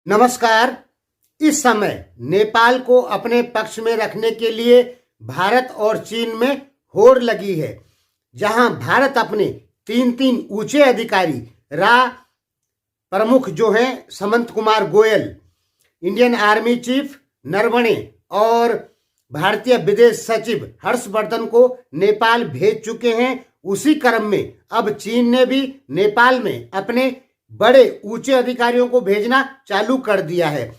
नमस्कार। इस समय नेपाल को अपने पक्ष में रखने के लिए भारत और चीन में होड़ लगी है, जहां भारत अपने तीन तीन ऊंचे अधिकारी प्रमुख जो हैं Samant Kumar Goyal, Indian Army chief Naravane और भारतीय विदेश सचिव हर्षवर्धन को नेपाल भेज चुके हैं। उसी क्रम में अब चीन ने भी नेपाल में अपने बड़े ऊंचे अधिकारियों को भेजना चालू कर दिया है।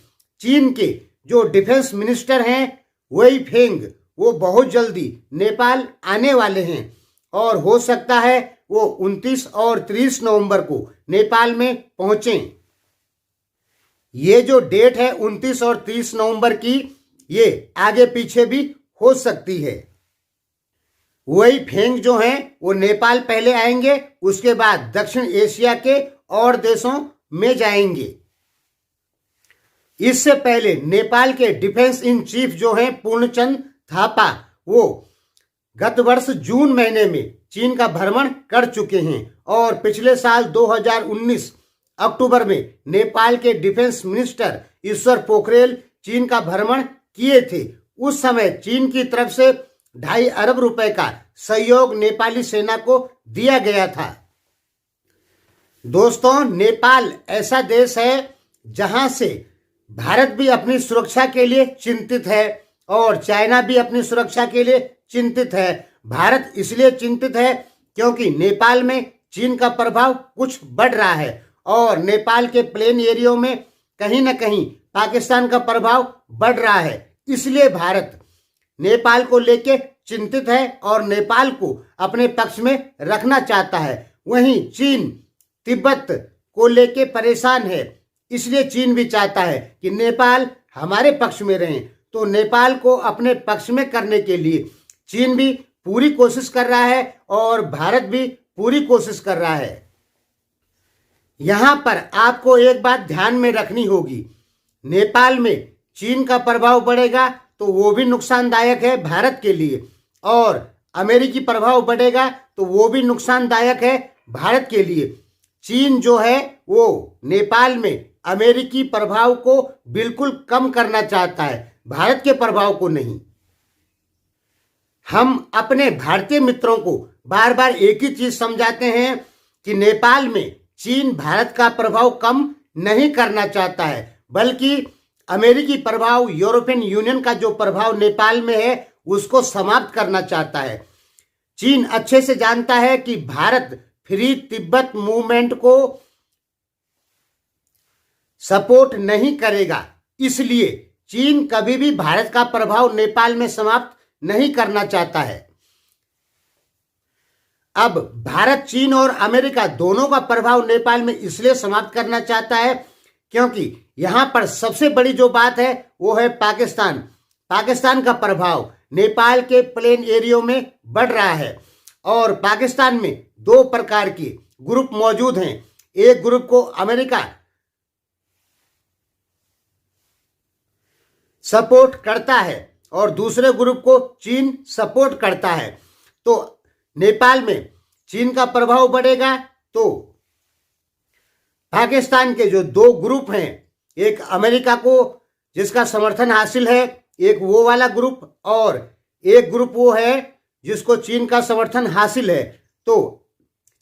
चीन के जो डिफेंस मिनिस्टर हैं वेई फेंग, वो बहुत जल्दी नेपाल आने वाले हैं और हो सकता है वो 29 और 30 नवंबर को नेपाल में पहुंचें। ये जो डेट है 29 और 30 नवंबर की, ये आगे पीछे भी हो सकती है। वेई फेंग जो हैं वो नेपाल पहले आएंगे, उसके बाद दक्षिण एशिया के और देशों में जाएंगे। इससे पहले नेपाल के डिफेंस इन चीफ जो हैं पूर्णचंद थापा, वो गत वर्ष जून महीने में चीन का भ्रमण कर चुके हैं और पिछले साल 2019 अक्टूबर में नेपाल के डिफेंस मिनिस्टर ईश्वर पोखरेल चीन का भ्रमण किए थे। उस समय चीन की तरफ से 2.5 अरब रुपए का सहयोग नेपाली सेना को दिया गया था। दोस्तों, नेपाल ऐसा देश है जहां से भारत भी अपनी सुरक्षा के लिए चिंतित है और चाइना भी अपनी सुरक्षा के लिए चिंतित है। भारत इसलिए चिंतित है क्योंकि नेपाल में चीन का प्रभाव कुछ बढ़ रहा है और नेपाल के प्लेन एरियो में कहीं ना कहीं पाकिस्तान का प्रभाव बढ़ रहा है। इसलिए भारत नेपाल को लेके चिंतित है और नेपाल को अपने पक्ष में रखना चाहता है। वहीं चीन तिब्बत को लेके परेशान है, इसलिए चीन भी चाहता है कि नेपाल हमारे पक्ष में रहे। तो नेपाल को अपने पक्ष में करने के लिए चीन भी पूरी कोशिश कर रहा है और भारत भी पूरी कोशिश कर रहा है। यहां पर आपको एक बात ध्यान में रखनी होगी, नेपाल में चीन का प्रभाव बढ़ेगा तो वो भी नुकसानदायक है भारत के लिए, और अमेरिकी प्रभाव बढ़ेगा तो वो भी नुकसानदायक है भारत के लिए। चीन जो है वो नेपाल में अमेरिकी प्रभाव को बिल्कुल कम करना चाहता है, भारत के प्रभाव को नहीं। हम अपने भारतीय मित्रों को बार बार एक ही चीज समझाते हैं कि नेपाल में चीन भारत का प्रभाव कम नहीं करना चाहता है, बल्कि अमेरिकी प्रभाव, यूरोपियन यूनियन का जो प्रभाव नेपाल में है उसको समाप्त करना चाहता है। चीन अच्छे से जानता है कि भारत फ्री तिब्बत मूवमेंट को सपोर्ट नहीं करेगा, इसलिए चीन कभी भी भारत का प्रभाव नेपाल में समाप्त नहीं करना चाहता है। अब भारत, चीन और अमेरिका दोनों का प्रभाव नेपाल में इसलिए समाप्त करना चाहता है क्योंकि यहां पर सबसे बड़ी जो बात है वो है पाकिस्तान। पाकिस्तान का प्रभाव नेपाल के प्लेन एरियो में बढ़ रहा है और पाकिस्तान में 2 प्रकार के ग्रुप मौजूद हैं। एक ग्रुप को अमेरिका सपोर्ट करता है और दूसरे ग्रुप को चीन सपोर्ट करता है। तो नेपाल में चीन का प्रभाव बढ़ेगा तो पाकिस्तान के जो 2 ग्रुप हैं, एक अमेरिका को जिसका समर्थन हासिल है, एक वो वाला ग्रुप, और एक ग्रुप वो है जिसको चीन का समर्थन हासिल है। तो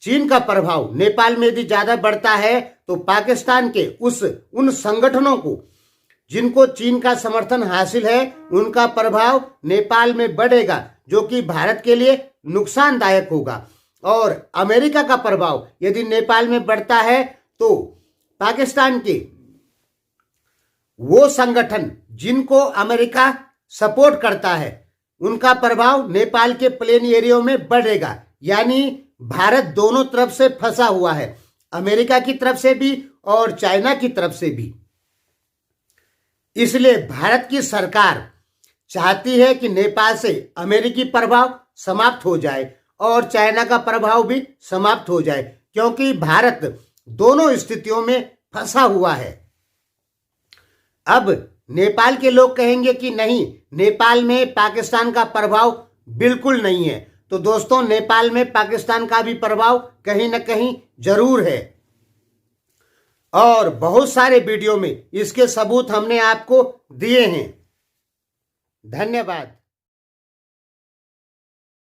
चीन का प्रभाव नेपाल में यदि ज्यादा बढ़ता है तो पाकिस्तान के उन संगठनों को जिनको चीन का समर्थन हासिल है उनका प्रभाव नेपाल में बढ़ेगा, जो कि भारत के लिए नुकसानदायक होगा। और अमेरिका का प्रभाव यदि नेपाल में बढ़ता है तो पाकिस्तान के वो संगठन जिनको अमेरिका सपोर्ट करता है उनका प्रभाव नेपाल के प्लेन एरियो में बढ़ेगा। यानी भारत दोनों तरफ से फंसा हुआ है, अमेरिका की तरफ से भी और चाइना की तरफ से भी। इसलिए भारत की सरकार चाहती है कि नेपाल से अमेरिकी प्रभाव समाप्त हो जाए और चाइना का प्रभाव भी समाप्त हो जाए, क्योंकि भारत दोनों स्थितियों में फंसा हुआ है। अब नेपाल के लोग कहेंगे कि नहीं, नेपाल में पाकिस्तान का प्रभाव बिल्कुल नहीं है। तो दोस्तों, नेपाल में पाकिस्तान का भी प्रभाव कहीं ना कहीं जरूर है। और बहुत सारे वीडियो में इसके सबूत हमने आपको दिए हैं। धन्यवाद।